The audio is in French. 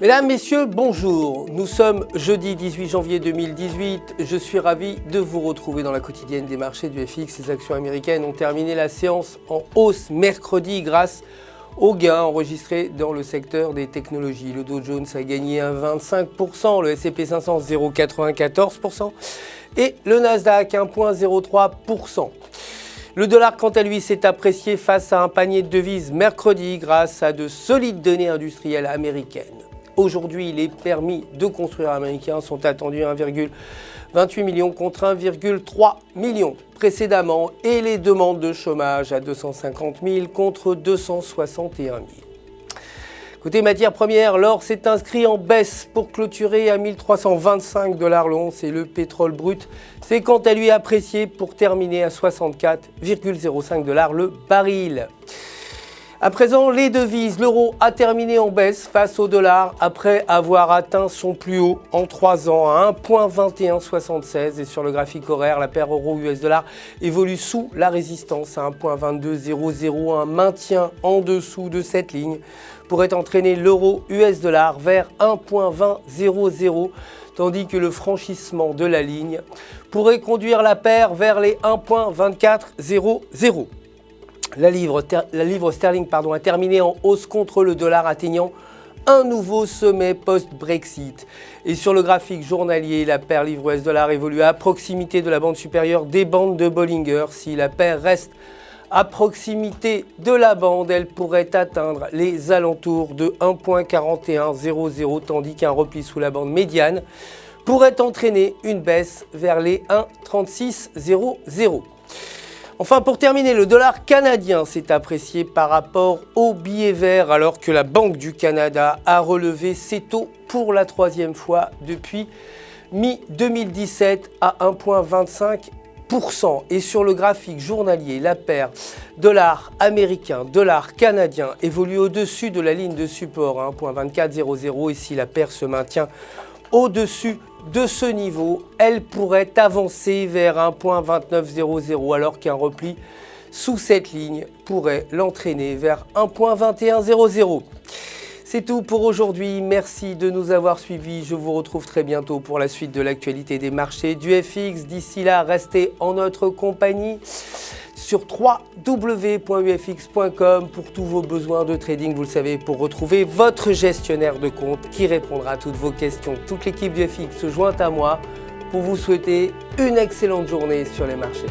Mesdames, Messieurs, bonjour. Nous sommes jeudi 18 janvier 2018. Je suis ravi de vous retrouver dans la quotidienne des marchés du FX. Les actions américaines ont terminé la séance en hausse mercredi grâce aux gains enregistrés dans le secteur des technologies. Le Dow Jones a gagné 1,25%, le S&P 500 0,94% et le Nasdaq 1,03%. Le dollar, quant à lui, s'est apprécié face à un panier de devises mercredi grâce à de solides données industrielles américaines. Aujourd'hui, les permis de construire américains sont attendus à 1,28 million contre 1,3 million précédemment et les demandes de chômage à 250 000 contre 261 000. Côté matières premières, l'or s'est inscrit en baisse pour clôturer à 1325 $ l'once et le pétrole brut s'est quant à lui apprécié pour terminer à 64,05 $ le baril. À présent, les devises, l'euro a terminé en baisse face au dollar après avoir atteint son plus haut en 3 ans à 1,2176 et sur le graphique horaire, la paire euro-US dollar évolue sous la résistance à 1,2200, un maintien en dessous de cette ligne pourrait entraîner l'euro-US dollar vers 1,2000 tandis que le franchissement de la ligne pourrait conduire la paire vers les 1,2400. La livre sterling a terminé en hausse contre le dollar, atteignant un nouveau sommet post-Brexit. Et sur le graphique journalier, la paire livre US dollar évolue à proximité de la bande supérieure des bandes de Bollinger. Si la paire reste à proximité de la bande, elle pourrait atteindre les alentours de 1,4100, tandis qu'un repli sous la bande médiane pourrait entraîner une baisse vers les 1,3600. Enfin, pour terminer, le dollar canadien s'est apprécié par rapport au billet vert alors que la Banque du Canada a relevé ses taux pour la 3e fois depuis mi-2017 à 1,25%. Et sur le graphique journalier, la paire dollar américain, dollar canadien évolue au-dessus de la ligne de support à 1,2400 et si la paire se maintient au-dessus de ce niveau, elle pourrait avancer vers 1,2900 alors qu'un repli sous cette ligne pourrait l'entraîner vers 1,2100. C'est tout pour aujourd'hui. Merci de nous avoir suivis. Je vous retrouve très bientôt pour la suite de l'actualité des marchés du FX. D'ici là, restez en notre compagnie sur www.ufx.com pour tous vos besoins de trading, vous le savez, pour retrouver votre gestionnaire de compte qui répondra à toutes vos questions. Toute l'équipe du FX se joint à moi pour vous souhaiter une excellente journée sur les marchés.